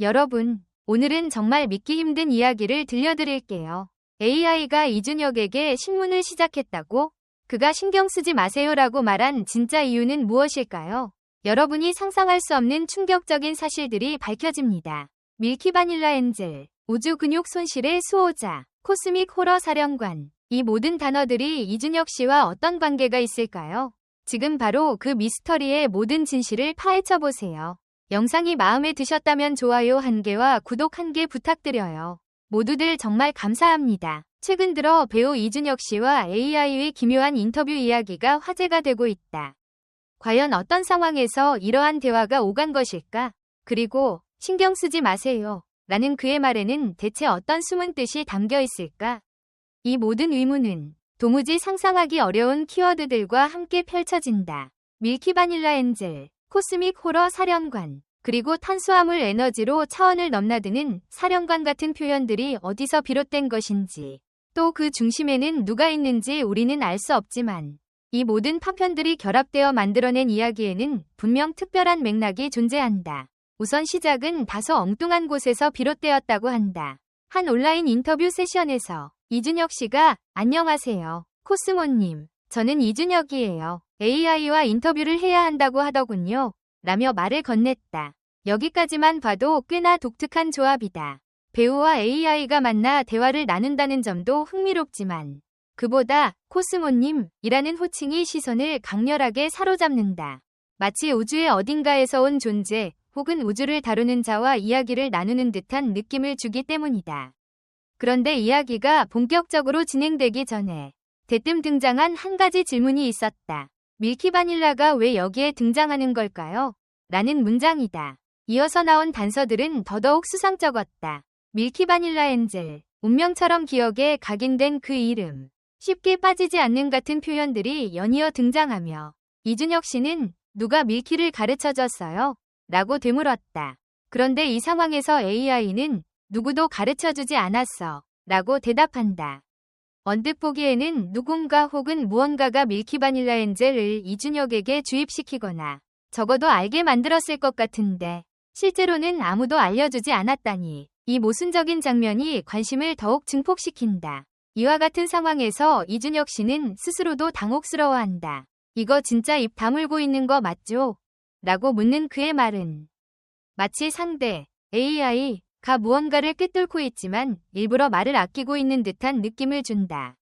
여러분, 오늘은 정말 믿기 힘든 이야기를 들려드릴게요. AI가 이준혁에게 신문을 시작했다고? 그가 신경 쓰지 마세요라고 말한 진짜 이유는 무엇일까요? 여러분이 상상할 수 없는 충격적인 사실들이 밝혀집니다. 밀키 바닐라 엔젤, 우주 근육 손실의 수호자, 코스믹 호러 사령관. 이 모든 단어들이 이준혁 씨와 어떤 관계가 있을까요? 지금 바로 그 미스터리의 모든 진실을 파헤쳐보세요. 영상이 마음에 드셨다면 좋아요 1개와 구독 1개 부탁드려요. 모두들 정말 감사합니다. 최근 들어 배우 이준혁 씨와 AI의 기묘한 인터뷰 이야기가 화제가 되고 있다. 과연 어떤 상황에서 이러한 대화가 오간 것일까? 그리고 신경 쓰지 마세요 라는 그의 말에는 대체 어떤 숨은 뜻이 담겨 있을까? 이 모든 의문은 도무지 상상하기 어려운 키워드들과 함께 펼쳐진다. 밀키 바닐라 엔젤, 코스믹 호러 사령관, 그리고 탄수화물 에너지로 차원을 넘나드는 사령관 같은 표현들이 어디서 비롯된 것인지, 또 그 중심에는 누가 있는지 우리는 알 수 없지만, 이 모든 파편들이 결합되어 만들어낸 이야기에는 분명 특별한 맥락이 존재한다. 우선 시작은 다소 엉뚱한 곳에서 비롯되었다고 한다. 한 온라인 인터뷰 세션에서 이준혁 씨가 "안녕하세요, 코스모님. 저는 이준혁이에요. AI와 인터뷰를 해야 한다고 하더군요. 라며 말을 건넸다. 여기까지만 봐도 꽤나 독특한 조합이다. 배우와 AI가 만나 대화를 나눈다는 점도 흥미롭지만 그보다 코스모님 이라는 호칭이 시선을 강렬하게 사로잡는다. 마치 우주의 어딘가에서 온 존재 혹은 우주를 다루는 자와 이야기를 나누는 듯한 느낌을 주기 때문이다. 그런데 이야기가 본격적으로 진행되기 전에 대뜸 등장한 한 가지 질문이 있었다. 밀키 바닐라가 왜 여기에 등장하는 걸까요? 라는 문장이다. 이어서 나온 단서들은 더더욱 수상쩍었다. 밀키 바닐라 엔젤, 운명처럼 기억에 각인된 그 이름, 쉽게 빠지지 않는 같은 표현들이 연이어 등장하며 이준혁 씨는 "누가 밀키를 가르쳐줬어요? 라고 되물었다. 그런데 이 상황에서 AI는 "누구도 가르쳐주지 않았어 라고 대답한다. 언뜻 보기에는 누군가 혹은 무언가가 밀키 바닐라 엔젤을 이준혁에게 주입시키거나 적어도 알게 만들었을 것 같은데 실제로는 아무도 알려주지 않았다니 이 모순적인 장면이 관심을 더욱 증폭시킨다. 이와 같은 상황에서 이준혁 씨는 스스로도 당혹스러워한다. "이거 진짜 입 다물고 있는 거 맞죠? 라고 묻는 그의 말은 마치 상대, AI가 무언가를 꿰뚫고 있지만 일부러 말을 아끼고 있는 듯한 느낌을 준다.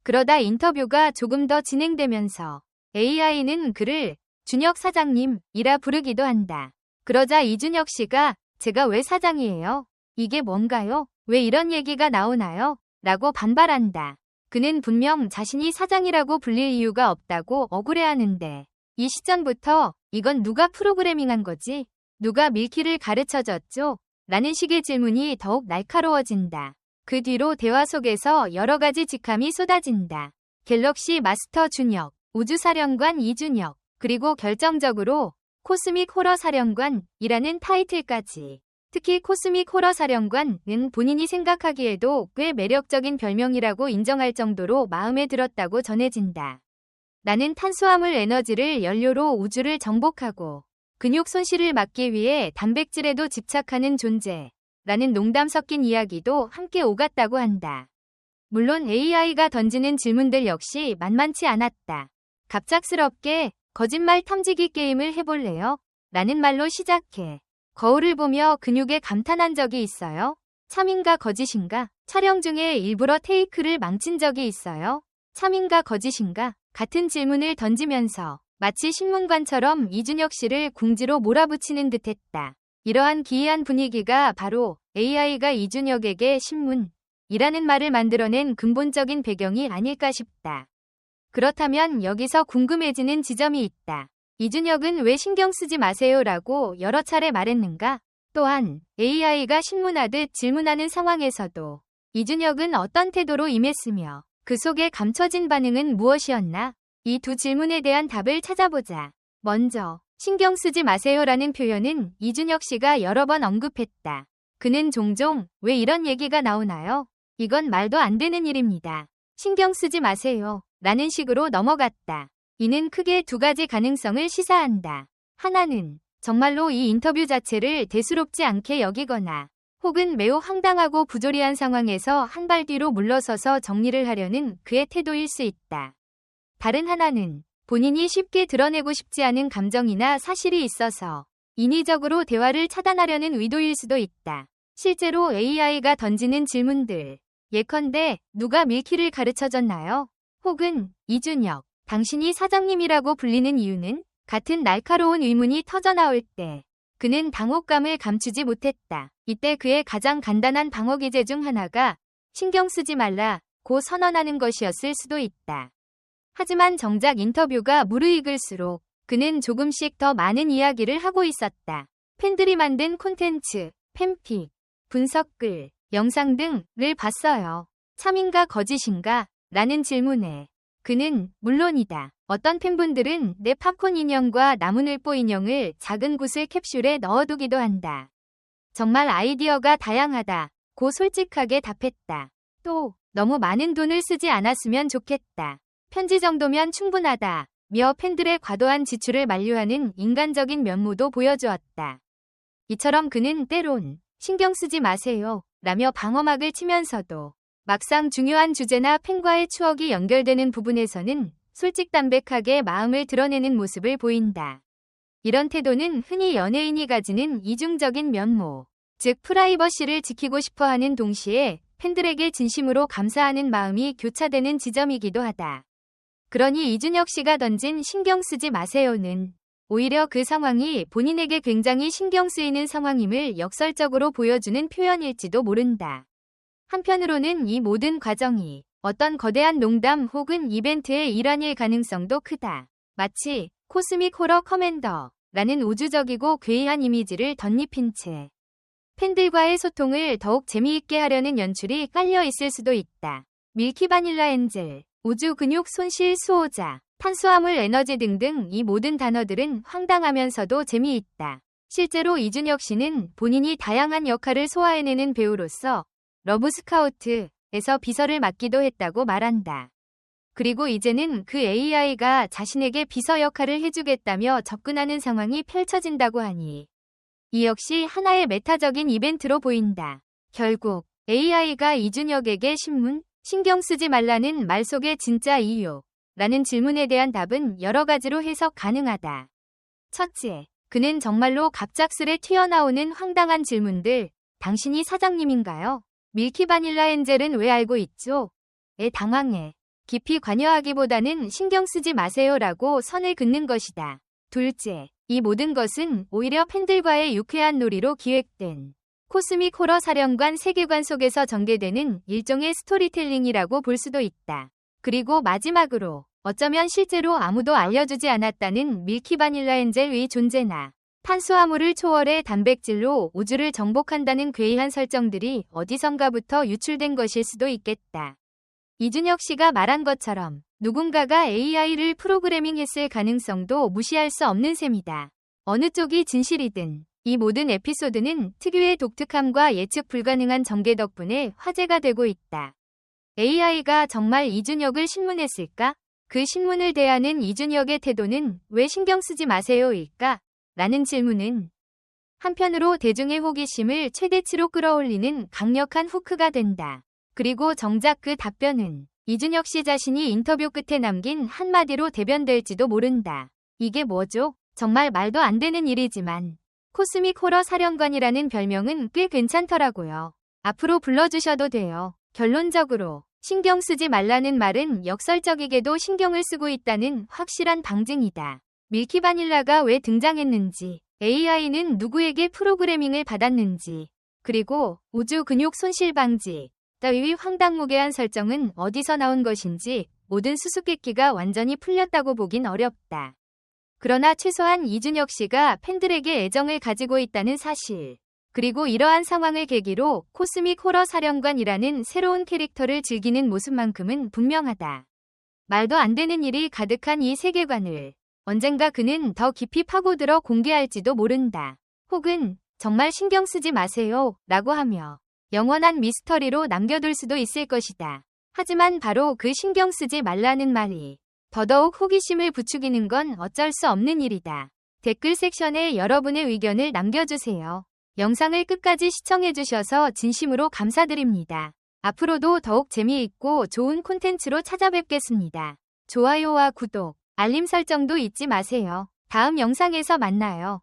그러다 인터뷰가 조금 더 진행되면서 AI는 그를 준혁 사장님이라 부르기도 한다. 그러자 이준혁 씨가 "제가 왜 사장이에요? 이게 뭔가요? 왜 이런 얘기가 나오나요? 라고 반발한다. 그는 분명 자신이 사장이라고 불릴 이유가 없다고 억울해하는데 이 시점부터 "이건 누가 프로그래밍한 거지? 누가 밀키를 가르쳐줬죠? 라는 식의 질문이 더욱 날카로워진다. 그 뒤로 대화 속에서 여러 가지 직함이 쏟아진다. 갤럭시 마스터 준혁, 우주사령관 이준혁, 그리고 결정적으로 코스믹 호러 사령관이라는 타이틀까지. 특히 코스믹 호러 사령관은 본인이 생각하기에도 꽤 매력적인 별명이라고 인정할 정도로 마음에 들었다고 전해진다. "나는 탄수화물 에너지를 연료로 우주를 정복하고 근육 손실을 막기 위해 단백질에도 집착하는 존재 라는 농담 섞인 이야기도 함께 오갔다고 한다. 물론 AI가 던지는 질문들 역시 만만치 않았다. 갑작스럽게 "거짓말 탐지기 게임을 해볼래요? 라는 말로 시작해 거울을 보며 근육에 감탄한 적이 있어요? 참인가 거짓인가? 촬영 중에 일부러 테이크를 망친 적이 있어요? 참인가 거짓인가? 같은 질문을 던지면서 마치 신문관처럼 이준혁 씨를 궁지로 몰아붙이는 듯했다. 이러한 기이한 분위기가 바로 AI가 이준혁에게 신문이라는 말을 만들어낸 근본적인 배경이 아닐까 싶다. 그렇다면 여기서 궁금해지는 지점이 있다. 이준혁은 "왜 신경 쓰지 마세요 라고 여러 차례 말했는가? 또한 AI가 신문하듯 질문하는 상황에서도 이준혁은 어떤 태도로 임했으며 그 속에 감춰진 반응은 무엇이었나? 이 두 질문에 대한 답을 찾아보자. 먼저 "신경 쓰지 마세요라는 표현은 이준혁 씨가 여러 번 언급했다. 그는 종종 "왜 이런 얘기가 나오나요? 이건 말도 안 되는 일입니다. 신경 쓰지 마세요 라는 식으로 넘어갔다. 이는 크게 두 가지 가능성을 시사한다. 하나는 정말로 이 인터뷰 자체를 대수롭지 않게 여기거나 혹은 매우 황당하고 부조리한 상황에서 한 발 뒤로 물러서서 정리를 하려는 그의 태도일 수 있다. 다른 하나는 본인이 쉽게 드러내고 싶지 않은 감정이나 사실이 있어서 인위적으로 대화를 차단하려는 의도일 수도 있다. 실제로 AI가 던지는 질문들, 예컨대 누가 밀키를 가르쳐줬나요? 혹은 이준혁, 당신이 사장님이라고 불리는 이유는? 같은 날카로운 의문이 터져나올 때 그는 당혹감을 감추지 못했다. 이때 그의 가장 간단한 방어 기제 중 하나가 신경 쓰지 말라고 선언하는 것이었을 수도 있다. 하지만 정작 인터뷰가 무르익을수록 그는 조금씩 더 많은 이야기를 하고 있었다. 팬들이 만든 콘텐츠, 팬픽, 분석글, 영상 등을 봤어요. 참인가 거짓인가? 라는 질문에 그는 물론이다. 어떤 팬분들은 내 팝콘 인형과 나무늘보 인형을 작은 구슬 캡슐에 넣어두기도 한다. 정말 아이디어가 다양하다고 솔직하게 답했다. 또 너무 많은 돈을 쓰지 않았으면 좋겠다. 편지 정도면 충분하다. 며 팬들의 과도한 지출을 만류하는 인간적인 면모도 보여주었다. 이처럼 그는 때론 신경 쓰지 마세요 라며 방어막을 치면서도 막상 중요한 주제나 팬과의 추억이 연결되는 부분에서는 솔직담백하게 마음을 드러내는 모습을 보인다. 이런 태도는 흔히 연예인이 가지는 이중적인 면모, 즉 프라이버시를 지키고 싶어하는 동시에 팬들에게 진심으로 감사하는 마음이 교차되는 지점이기도 하다. 그러니 이준혁 씨가 던진 신경 쓰지 마세요는 오히려 그 상황이 본인에게 굉장히 신경 쓰이는 상황임을 역설적으로 보여주는 표현일지도 모른다. 한편으로는 이 모든 과정이 어떤 거대한 농담 혹은 이벤트의 일환일 가능성도 크다. 마치 코스믹 호러 커맨더라는 우주적이고 괴이한 이미지를 덧입힌 채 팬들과의 소통을 더욱 재미있게 하려는 연출이 깔려 있을 수도 있다. 밀키 바닐라 엔젤, 우주 근육 손실 수호자, 탄수화물 에너지 등등 이 모든 단어들은 황당하면서도 재미있다. 실제로 이준혁 씨는 본인이 다양한 역할을 소화해내는 배우로서 러브스카우트에서 비서를 맡기도 했다고 말한다. 그리고 이제는 그 AI가 자신에게 비서 역할을 해주겠다며 접근하는 상황이 펼쳐진다고 하니 이 역시 하나의 메타적인 이벤트로 보인다. 결국 AI가 이준혁에게 신경 쓰지 말라는 말 속의 진짜 이유 라는 질문에 대한 답은 여러 가지로 해석 가능하다. 첫째, 그는 정말로 갑작스레 튀어나오는 황당한 질문들, 당신이 사장님인가요? 밀키 바닐라 엔젤은 왜 알고 있죠? 에 당황해. 깊이 관여하기보다는 신경 쓰지 마세요라고 선을 긋는 것이다. 둘째, 이 모든 것은 오히려 팬들과의 유쾌한 놀이로 기획된 코스믹 호러 사령관 세계관 속에서 전개되는 일종의 스토리텔링이라고 볼 수도 있다. 그리고 마지막으로 어쩌면 실제로 아무도 알려주지 않았다는 밀키 바닐라 엔젤의 존재나 탄수화물을 초월해 단백질로 우주를 정복한다는 괴이한 설정들이 어디선가부터 유출된 것일 수도 있겠다. 이준혁 씨가 말한 것처럼 누군가가 AI를 프로그래밍했을 가능성도 무시할 수 없는 셈이다. 어느 쪽이 진실이든 이 모든 에피소드는 특유의 독특함과 예측 불가능한 전개 덕분에 화제가 되고 있다. AI가 정말 이준혁을 신문했을까? 그 신문을 대하는 이준혁의 태도는 왜 신경 쓰지 마세요일까? 라는 질문은 한편으로 대중의 호기심을 최대치로 끌어올리는 강력한 후크가 된다. 그리고 정작 그 답변은 이준혁 씨 자신이 인터뷰 끝에 남긴 한마디로 대변될지도 모른다. 이게 뭐죠? 정말 말도 안 되는 일이지만 코스믹 호러 사령관이라는 별명은 꽤 괜찮더라고요. 앞으로 불러주셔도 돼요. 결론적으로 신경 쓰지 말라는 말은 역설적이게도 신경을 쓰고 있다는 확실한 방증이다. 밀키 바닐라가 왜 등장했는지, AI는 누구에게 프로그래밍을 받았는지, 그리고 우주 근육 손실 방지 따위의 황당무계한 설정은 어디서 나온 것인지 모든 수수께끼가 완전히 풀렸다고 보긴 어렵다. 그러나 최소한 이준혁 씨가 팬들에게 애정을 가지고 있다는 사실, 그리고 이러한 상황을 계기로 코스믹 호러 사령관이라는 새로운 캐릭터를 즐기는 모습만큼은 분명하다. 말도 안 되는 일이 가득한 이 세계관을 언젠가 그는 더 깊이 파고들어 공개할지도 모른다. 혹은 정말 신경 쓰지 마세요 라고 하며 영원한 미스터리로 남겨둘 수도 있을 것이다. 하지만 바로 그 신경 쓰지 말라는 말이 더더욱 호기심을 부추기는 건 어쩔 수 없는 일이다. 댓글 섹션에 여러분의 의견을 남겨주세요. 영상을 끝까지 시청해주셔서 진심으로 감사드립니다. 앞으로도 더욱 재미있고 좋은 콘텐츠로 찾아뵙겠습니다. 좋아요와 구독, 알림 설정도 잊지 마세요. 다음 영상에서 만나요.